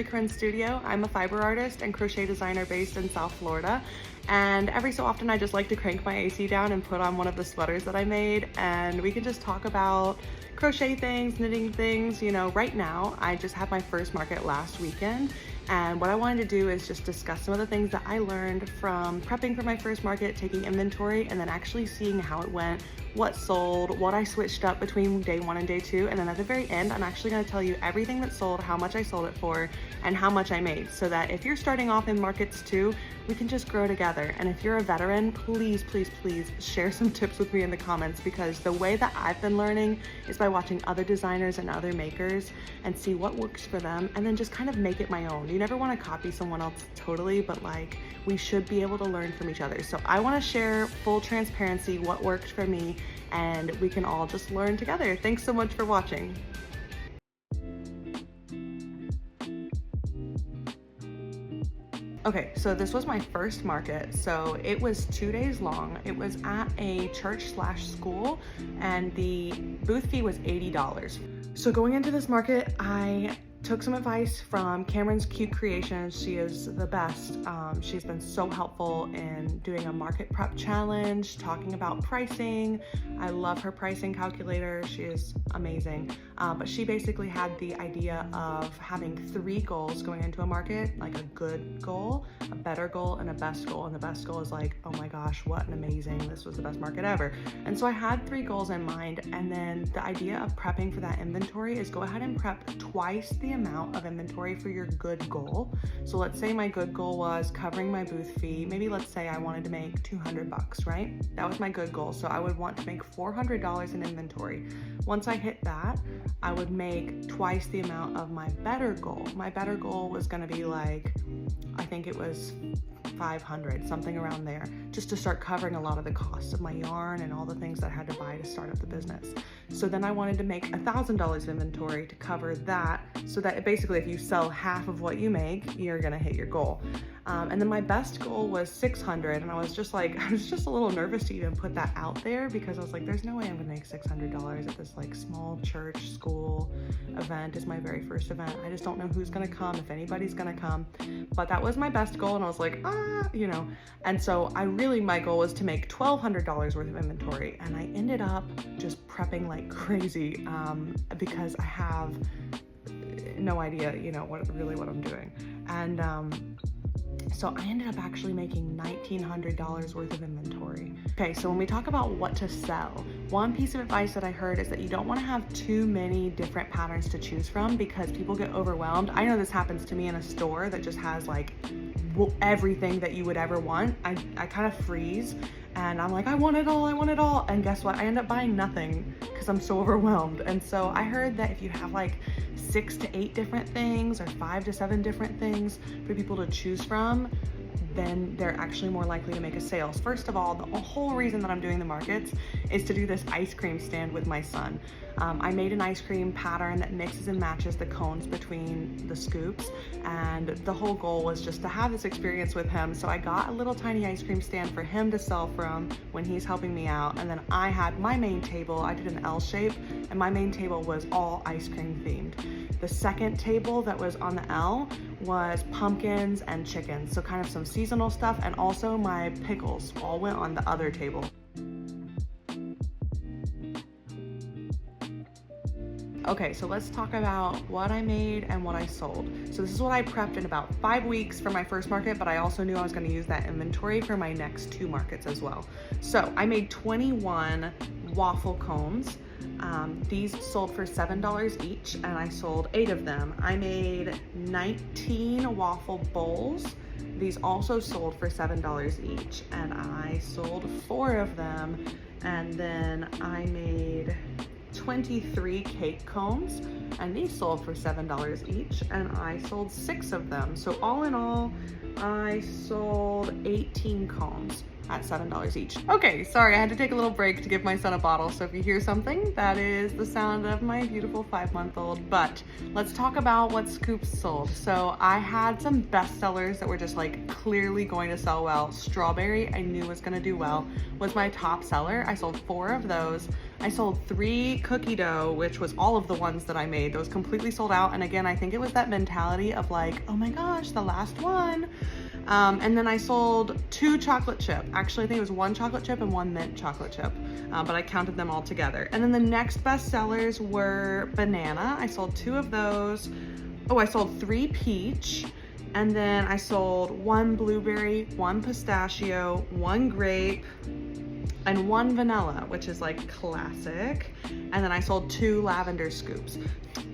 Ashley Corinne Studio. I'm a fiber artist and crochet designer based in South Florida. And every so often I just like to crank my AC down and put on one of the sweaters that I made, and we can just talk about crochet things, knitting things. You know, right now I just had my first market last weekend, and what I wanted to do is just discuss some of the things that I learned from prepping for my first market, taking inventory, and then actually seeing how it went, what sold, what I switched up between day 1 and day 2, and then at the very end I'm actually going to tell you everything that sold, how much I sold it for, and how much I made, so that if you're starting off in markets too, we can just grow together. And if you're a veteran, please share some tips with me in the comments, because the way that I've been learning is by watching other designers and other makers and see what works for them, and then just kind of make it my own. You never want to copy someone else totally, but like, we should be able to learn from each other. So I want to share full transparency what worked for me, and we can all just learn together. Thanks so much for watching. Okay, so this was my first market. So it was 2 days long. It was at a church/school, and the booth fee was $80. So going into this market, I took some advice from Camryn's Cute Creations. She is the best. She's been so helpful in doing a market prep challenge, talking about pricing. I love her pricing calculator. She is amazing. But she basically had the idea of having 3 goals going into a market, like a good goal, a better goal, and a best goal. And the best goal is like, oh my gosh, what an amazing, this was the best market ever. And so I had 3 goals in mind. And then the idea of prepping for that inventory is go ahead and prep twice the amount of inventory for your good goal. So let's say my good goal was covering my booth fee. Maybe let's say I wanted to make 200 bucks, right? That was my good goal. So I would want to make $400 in inventory. Once I hit that, I would make twice the amount of my better goal. My better goal was going to be like, I think it was 500, something around there, just to start covering a lot of the costs of my yarn and all the things that I had to buy to start up the business. So then I wanted to make $1,000 inventory to cover that, so that basically if you sell half of what you make, you're gonna hit your goal. And then my best goal was 600, and I was just a little nervous to even put that out there, because I was like, there's no way I'm gonna make $600 at this like small church school event. It's my very first event. I just don't know who's gonna come, if anybody's gonna come. But that was my best goal, and I was like, you know. And so my goal was to make $1,200 worth of inventory, and I ended up just prepping like crazy, because I have no idea, you know, what I'm doing. And so I ended up actually making $1,900 worth of inventory. Okay, so when we talk about what to sell, one piece of advice that I heard is that you don't want to have too many different patterns to choose from, because people get overwhelmed. I know this happens to me in a store that just has like everything that you would ever want. I kind of freeze, and I'm like, I want it all, and guess what? I end up buying nothing because I'm so overwhelmed. And so I heard that if you have like 6 to 8 different things, or 5 to 7 different things for people to choose from, then they're actually more likely to make a sale. First of all, the whole reason that I'm doing the markets is to do this ice cream stand with my son. I made an ice cream pattern that mixes and matches the cones between the scoops, and the whole goal was just to have this experience with him. So I got a little tiny ice cream stand for him to sell from when he's helping me out, and then I had my main table. I did an L shape, and my main table was all ice cream themed. The second table that was on the L was pumpkins and chickens, so kind of some seasonal stuff, and also my pickles all went on the other table. Okay, so let's talk about what I made and what I sold. So this is what I prepped in about 5 weeks for my first market, but I also knew I was going to use that inventory for my next 2 markets as well. So I made 21 waffle cones. These sold for $7 each, and I sold 8 of them. I made 19 waffle bowls. These also sold for $7 each, and I sold 4 of them. And then I made 23 cake cones, and these sold for $7 each, and I sold 6 of them. So all in all, I sold 18 cones. at $7 each. Okay, sorry, I had to take a little break to give my son a bottle, so if you hear something, that is the sound of my beautiful 5-month-old. But let's talk about what scoops sold. So I had some bestsellers that were just like clearly going to sell well. Strawberry, I knew was gonna do well, was my top seller. I sold 4 of those. I sold 3 cookie dough, which was all of the ones that I made. Those completely sold out. And again, I think it was that mentality of like, oh my gosh, the last one. And then I sold 2 chocolate chip. Actually, I think it was 1 chocolate chip and 1 mint chocolate chip, but I counted them all together. And then the next best sellers were banana. I sold 2 of those. Oh, I sold 3 peach. And then I sold 1 blueberry, 1 pistachio, 1 grape, and 1 vanilla, which is like classic. And then I sold 2 lavender scoops.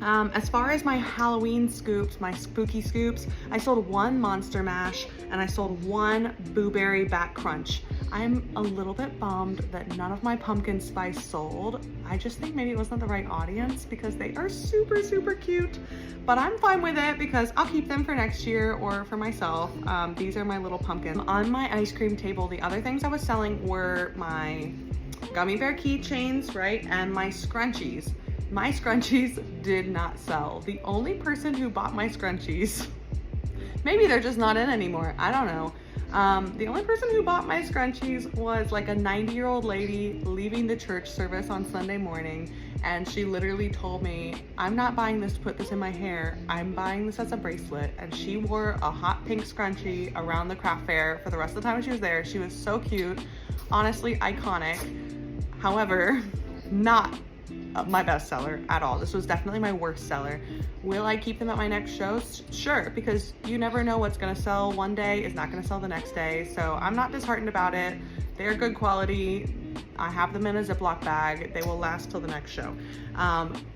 As far as my Halloween scoops, my spooky scoops, I sold 1 Monster Mash and I sold 1 Blueberry Back Crunch. I'm a little bit bummed that none of my pumpkin spice sold. I just think maybe it wasn't the right audience because they are super, super cute. But I'm fine with it because I'll keep them for next year or for myself. These are my little pumpkins. On my ice cream table, the other things I was selling were my gummy bear keychains, right? And my scrunchies. My scrunchies did not sell. The only person who bought my scrunchies, maybe they're just not in anymore, I don't know. The only person who bought my scrunchies was like a 90-year-old lady leaving the church service on Sunday morning, and she literally told me, I'm not buying this to put this in my hair, I'm buying this as a bracelet. And she wore a hot pink scrunchie around the craft fair for the rest of the time she was there. She was so cute, honestly iconic. However, not my best seller at all. This was definitely my worst seller. Will I keep them at my next shows? Sure, because you never know what's gonna sell one day is not gonna sell the next day. So I'm not disheartened about it. They're good quality. I have them in a Ziploc bag. They will last till the next show.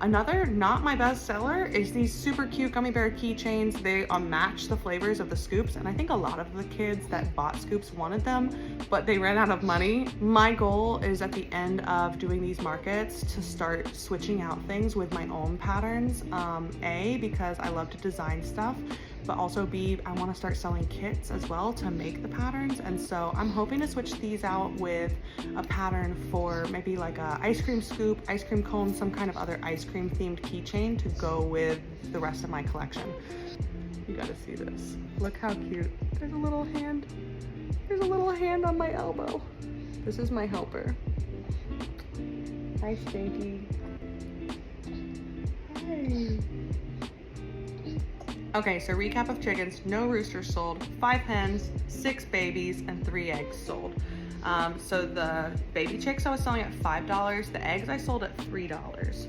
Another not my best seller is these super cute gummy bear keychains. They match the flavors of the scoops, and I think a lot of the kids that bought scoops wanted them, but they ran out of money. My goal is at the end of doing these markets to start switching out things with my own patterns. A, because I love to design stuff, but also B, I want to start selling kits as well to make the patterns. And so I'm hoping to switch these out with a pattern for maybe like a ice cream scoop, ice cream cone, some kind of other ice cream themed keychain to go with the rest of my collection. You gotta see this. Look how cute. There's a little hand. There's a little hand on my elbow. This is my helper. Hi, Stinky. Hi. Okay, so recap of chickens. No roosters sold, 5 hens, 6 babies, and 3 eggs sold. So the baby chicks I was selling at $5. The eggs I sold at $3.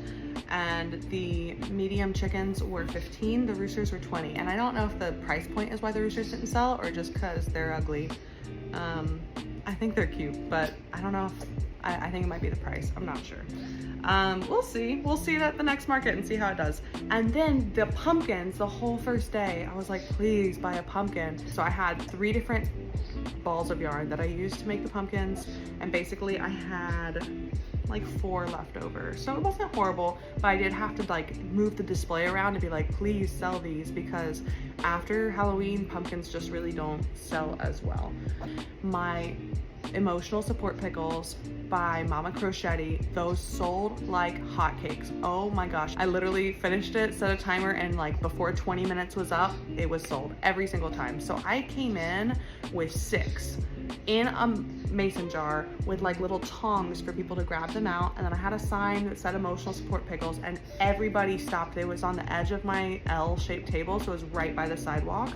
And the medium chickens were $15. The roosters were $20. And I don't know if the price point is why the roosters didn't sell or just because they're ugly. I think they're cute, but I don't know if, I think it might be the price. I'm not sure. We'll see. We'll see it at the next market and see how it does. And then the pumpkins, the whole first day, I was like, please buy a pumpkin. So I had 3 different balls of yarn that I used to make the pumpkins. And basically I had like 4 left over. So it wasn't horrible, but I did have to like move the display around and be like, please sell these, because after Halloween, pumpkins just really don't sell as well. My emotional support pickles by Mama Crochetti, those sold like hotcakes. Oh my gosh, I literally finished it, set a timer, and like before 20 minutes was up, it was sold every single time. So I came in with 6 in a mason jar with like little tongs for people to grab them out, and then I had a sign that said emotional support pickles, and everybody stopped. It was on the edge of my L-shaped table, so it was right by the sidewalk.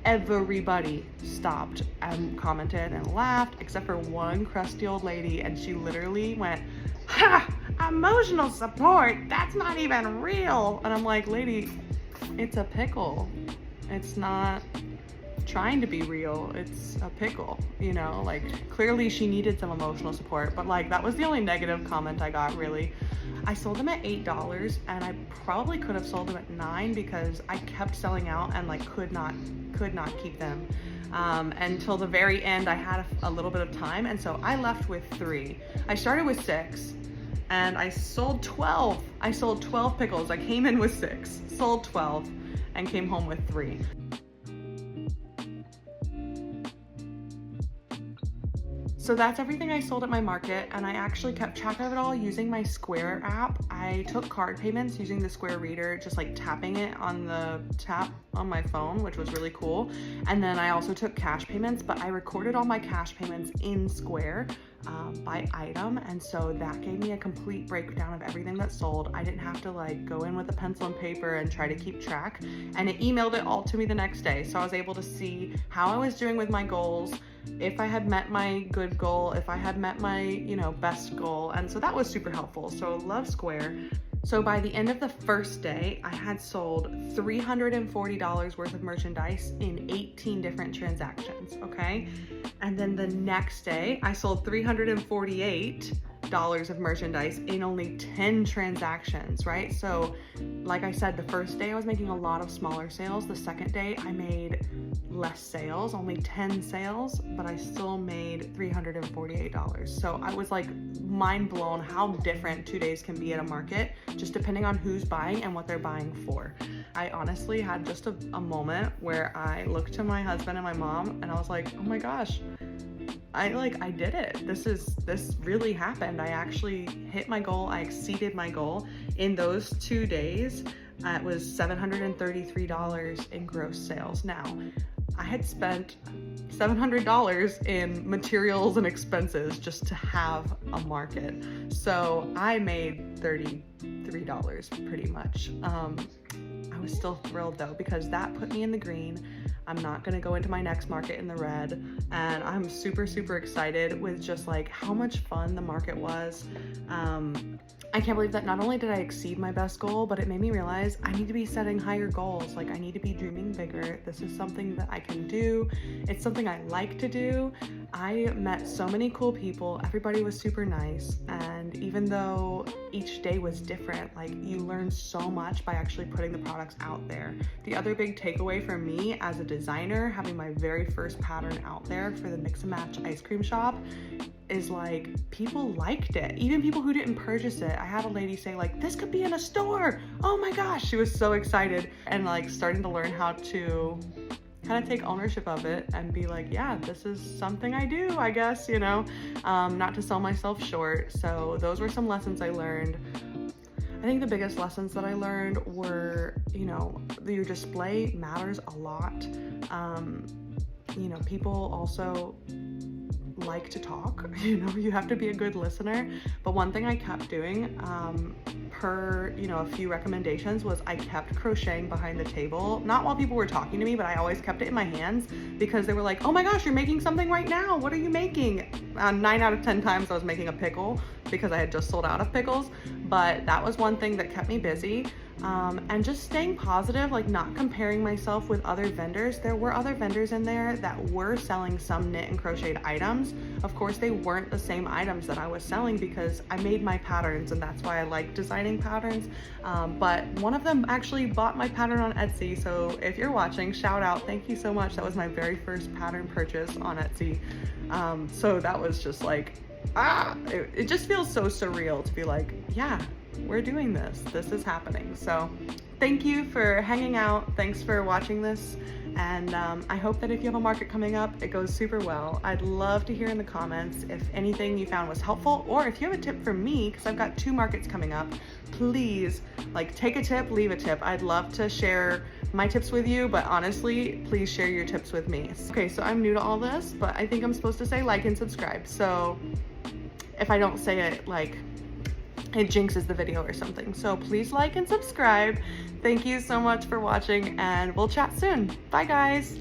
Everybody stopped and commented and laughed, except for one crusty old lady, and she literally went, ha! Emotional support? That's not even real. And I'm like, lady, it's a pickle. It's not trying to be real. It's a pickle, you know? Like, clearly she needed some emotional support, but like that was the only negative comment I got, really. I sold them at $8, and I probably could have sold them at $9 because I kept selling out and like could not keep them until the very end. I had a little bit of time, and so I left with 3. I started with 6 and I sold 12. I sold 12 pickles. I came in with 6, sold 12, and came home with 3. So that's everything I sold at my market, and I actually kept track of it all using my Square app. I took card payments using the Square reader, just like tapping it on the tap on my phone, which was really cool. And then I also took cash payments, but I recorded all my cash payments in Square by item, and so that gave me a complete breakdown of everything that sold. I didn't have to like go in with a pencil and paper and try to keep track, and it emailed it all to me the next day, so I was able to see how I was doing with my goals, if I had met my good goal, if I had met my, you know, best goal, and so that was super helpful. So love Square. So by the end of the first day, I had sold $340 worth of merchandise in 18 different transactions, okay? And then the next day, I sold $348 of merchandise in only 10 transactions, right? So like I said, the first day I was making a lot of smaller sales. The second day I made less sales, only 10 sales, but I still made $348. So I was like mind blown how different 2 days can be at a market, just depending on who's buying and what they're buying for. I honestly had just a moment where I looked to my husband and my mom and I was like, oh my gosh, I did it. This really happened. I actually hit my goal. I exceeded my goal in those 2 days. It was $733 in gross sales. Now, I had spent $700 in materials and expenses just to have a market. So I made $33 pretty much. I was still thrilled though, because that put me in the green. I'm not gonna go into my next market in the red, and I'm super, super excited with just like how much fun the market was. I can't believe that not only did I exceed my best goal, but it made me realize I need to be setting higher goals. Like I need to be dreaming bigger. This is something that I can do. It's something I like to do. I met so many cool people. Everybody was super nice. And even though each day was different, like you learn so much by actually putting the products out there. The other big takeaway for me as a designer, having my very first pattern out there for the Mix and Match Ice Cream Shoppe, is like people liked it. Even people who didn't purchase it. I had a lady say like, this could be in a store. Oh my gosh, she was so excited, and like starting to learn how to kind of take ownership of it and be like, yeah, this is something I do, I guess, you know, not to sell myself short. So those were some lessons I learned. I think the biggest lessons that I learned were, you know, your display matters a lot. You know, people also like to talk, you know, you have to be a good listener. But one thing I kept doing per, you know, a few recommendations was I kept crocheting behind the table, not while people were talking to me, but I always kept it in my hands, because they were like, oh my gosh, you're making something right now, what are you making? 9 out of 10 times I was making a pickle, because I had just sold out of pickles. But that was one thing that kept me busy. And just staying positive, like not comparing myself with other vendors. There were other vendors in there that were selling some knit and crocheted items. Of course, they weren't the same items that I was selling, because I made my patterns and that's why I like designing patterns. But one of them actually bought my pattern on Etsy. So if you're watching, shout out, thank you so much. That was my very first pattern purchase on Etsy. So that was just like, it just feels so surreal to be like, yeah, we're doing this. This is happening. So thank you for hanging out. Thanks for watching this. And I hope that if you have a market coming up, it goes super well. I'd love to hear in the comments if anything you found was helpful, or if you have a tip for me, because I've got 2 markets coming up. Please, like, take a tip, leave a tip. I'd love to share my tips with you, but honestly, please share your tips with me. Okay, so I'm new to all this, but I think I'm supposed to say like and subscribe. So if I don't say it, like, it jinxes the video or something. So please like and subscribe. Thank you so much for watching, and we'll chat soon. Bye guys.